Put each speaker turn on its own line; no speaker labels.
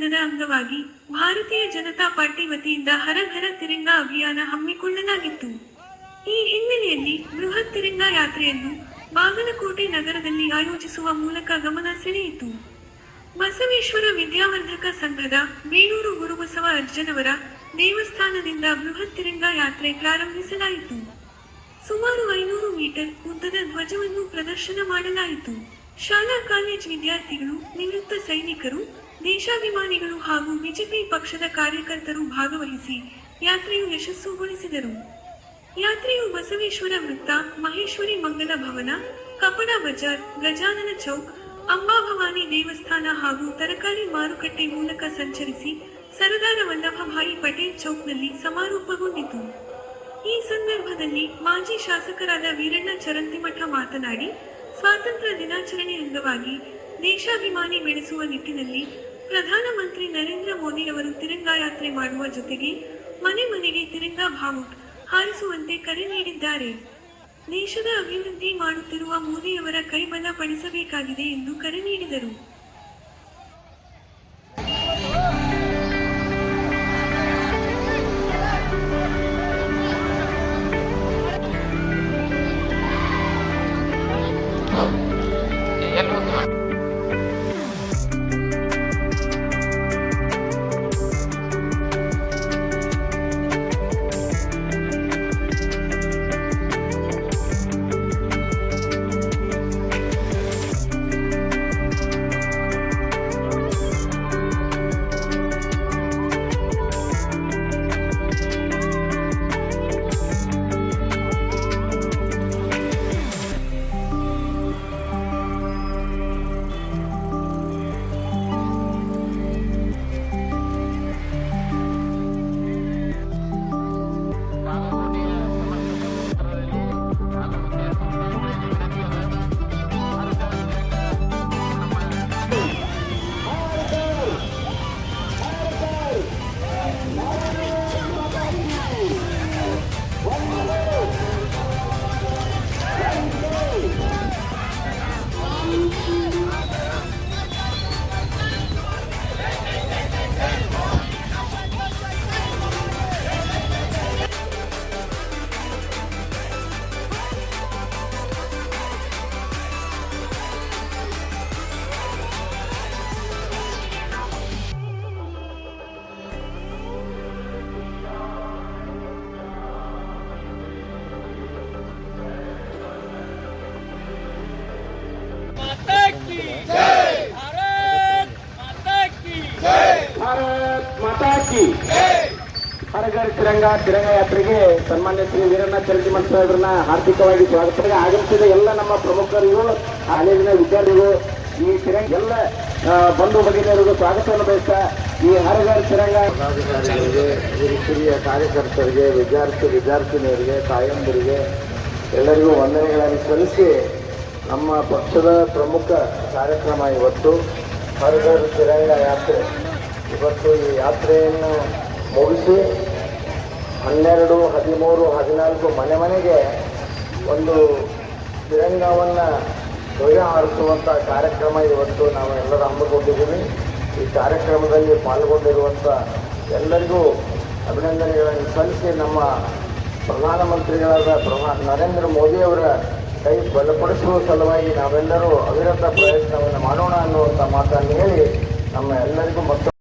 ದಿನದ ಅಂಗವಾಗಿ ಭಾರತೀಯ ಜನತಾ ಪಾರ್ಟಿ ವತಿಯಿಂದ ಹರ ಘರ ತಿರಂಗಾ ಅಭಿಯಾನ ಹಮ್ಮಿಕೊಳ್ಳಲಾಗಿತ್ತು. ಈ ಹಿನ್ನೆಲೆಯಲ್ಲಿ ಬೃಹತ್ ತಿರಂಗಾ ಯಾತ್ರೆಯನ್ನು ಬಾಗಲಕೋಟೆ ನಗರದಲ್ಲಿ ಆಯೋಜಿಸುವ ಮೂಲಕ ಗಮನ ಸೆಳೆಯಿತು. ಬಸವೇಶ್ವರ ವಿದ್ಯಾವರ್ಧಕ ಸಂಘದ ಬೇಳೂರು ಗುರುಬಸವ ಅಜ್ಜನವರ ದೇವಸ್ಥಾನದಿಂದ ಬೃಹತ್ ತಿರಂಗಾ ಯಾತ್ರೆ ಪ್ರಾರಂಭಿಸಲಾಯಿತು. ಸುಮಾರು 500 ಮೀಟರ್ ಉದ್ದದ ಧ್ವಜವನ್ನು ಪ್ರದರ್ಶನ ಮಾಡಲಾಯಿತು. ಶಾಲಾ ಕಾಲೇಜ್ ವಿದ್ಯಾರ್ಥಿಗಳು, ನಿವೃತ್ತ ಸೈನಿಕರು, ದೇಶಾಭಿಮಾನಿಗಳು ಹಾಗೂ ಬಿಜೆಪಿ ಪಕ್ಷದ ಕಾರ್ಯಕರ್ತರು ಭಾಗವಹಿಸಿ ಯಾತ್ರೆಯು ಯಶಸ್ಸುಗೊಳಿಸಿದರು. ಯಾತ್ರೆಯು ಬಸವೇಶ್ವರ ವೃತ್ತ, ಮಹೇಶ್ವರಿ ಮಂಗಲ ಭವನ, ಕಪಡ ಬಜಾರ್, ಗಜಾನನ ಚೌಕ್, ಅಂಬಾಭವಾನಿ ದೇವಸ್ಥಾನ ಹಾಗೂ ತರಕಾರಿ ಮಾರುಕಟ್ಟೆ ಮೂಲಕ ಸಂಚರಿಸಿ ಸರ್ದಾರ ವಲ್ಲಭಭಾಯಿ ಪಟೇಲ್ ಚೌಕ್ನಲ್ಲಿ ಸಮಾರೋಪಗೊಂಡಿತು. ಈ ಸಂದರ್ಭದಲ್ಲಿ ಮಾಜಿ ಶಾಸಕರಾದ ವೀರಣ್ಣ ಚರಂತಿಮಠ ಮಾತನಾಡಿ, ಸ್ವಾತಂತ್ರ್ಯ ದಿನಾಚರಣೆ ಅಂಗವಾಗಿ ದೇಶಾಭಿಮಾನಿ ಬೆಳೆಸುವ ನಿಟ್ಟಿನಲ್ಲಿ ಪ್ರಧಾನಮಂತ್ರಿ ನರೇಂದ್ರ ಮೋದಿ ಅವರು ತಿರಂಗಾ ಯಾತ್ರೆ ಮಾಡುವ ಜೊತೆಗೆ ಮನೆ ಮನೆಗೆ ತಿರಂಗಾ ಬಾವುಟ ಹಾರಿಸುವಂತೆ ಕರೆ ನೀಡಿದ್ದಾರೆ. ದೇಶದ ಅಭಿವೃದ್ಧಿ ಮಾಡುತ್ತಿರುವ ಮೋದಿಯವರ ಕೈಬಲ ಪಡಿಸಬೇಕಾಗಿದೆ ಎಂದು ಕರೆ ನೀಡಿದರು.
ಹರ ಘರ್ ತಿರಂಗಾ ಯಾತ್ರೆಗೆ ಸನ್ಮಾನ್ಯ ಶ್ರೀ ವೀರಣ್ಣ ಚರಂತಿಮಠ ಸಾಹೇಬ್ರನ್ನ ಹಾರ್ದಿಕವಾಗಿ ಸ್ವಾಗತ. ಆಗಮಿಸಿದ ಎಲ್ಲ ನಮ್ಮ ಪ್ರಮುಖರಿಗೂ, ಕಾಲೇಜಿನ ವಿದ್ಯಾರ್ಥಿಗಳು, ಈ ತಿರಂಗ ಎಲ್ಲ ಬಂಧು ಭಗಿನಿಯರಿಗೂ ಸ್ವಾಗತವನ್ನು ಬಯಸ್ತಾ ಈ ಹರ ಘರ್ ತಿರಂಗಾ ಹಿರಿಯ ಕಾರ್ಯಕರ್ತರಿಗೆ, ವಿದ್ಯಾರ್ಥಿನಿಯರಿಗೆ, ತಾಯಂದಿರಿಗೆ ಎಲ್ಲರಿಗೂ ವಂದನೆಗಳನ್ನು ಸಲ್ಲಿಸಿ ನಮ್ಮ ಪಕ್ಷದ ಪ್ರಮುಖ ಕಾರ್ಯಕ್ರಮ ಇವತ್ತು ಹರ ಘರ್ ತಿರಂಗಾ ಯಾತ್ರೆ. ಇವತ್ತು ಈ ಯಾತ್ರೆಯನ್ನು ಮುಗಿಸಿ 12, 13, 14 ಮನೆ ಮನೆಗೆ ಒಂದು ತಿರಂಗವನ್ನು ಧ್ವಜ ಹಾರಿಸುವಂಥ ಕಾರ್ಯಕ್ರಮ ಇವತ್ತು ನಾವು ಎಲ್ಲರೂ ಹಮ್ಮಿಕೊಂಡಿದ್ದೀವಿ. ಈ ಕಾರ್ಯಕ್ರಮದಲ್ಲಿ ಪಾಲ್ಗೊಂಡಿರುವಂಥ ಎಲ್ಲರಿಗೂ ಅಭಿನಂದನೆಗಳನ್ನು ಸಲ್ಲಿಸಿ ನಮ್ಮ ಪ್ರಧಾನಮಂತ್ರಿಗಳಾದ ನರೇಂದ್ರ ಮೋದಿಯವರ ಕೈ ಬಲಪಡಿಸುವ ಸಲುವಾಗಿ ನಾವೆಲ್ಲರೂ ಅವಿರತ ಪ್ರಯತ್ನವನ್ನು ಮಾಡೋಣ ಅನ್ನುವಂಥ ಮಾತನ್ನು ಹೇಳಿ ನಮ್ಮ ಎಲ್ಲರಿಗೂ ಮತ್ತು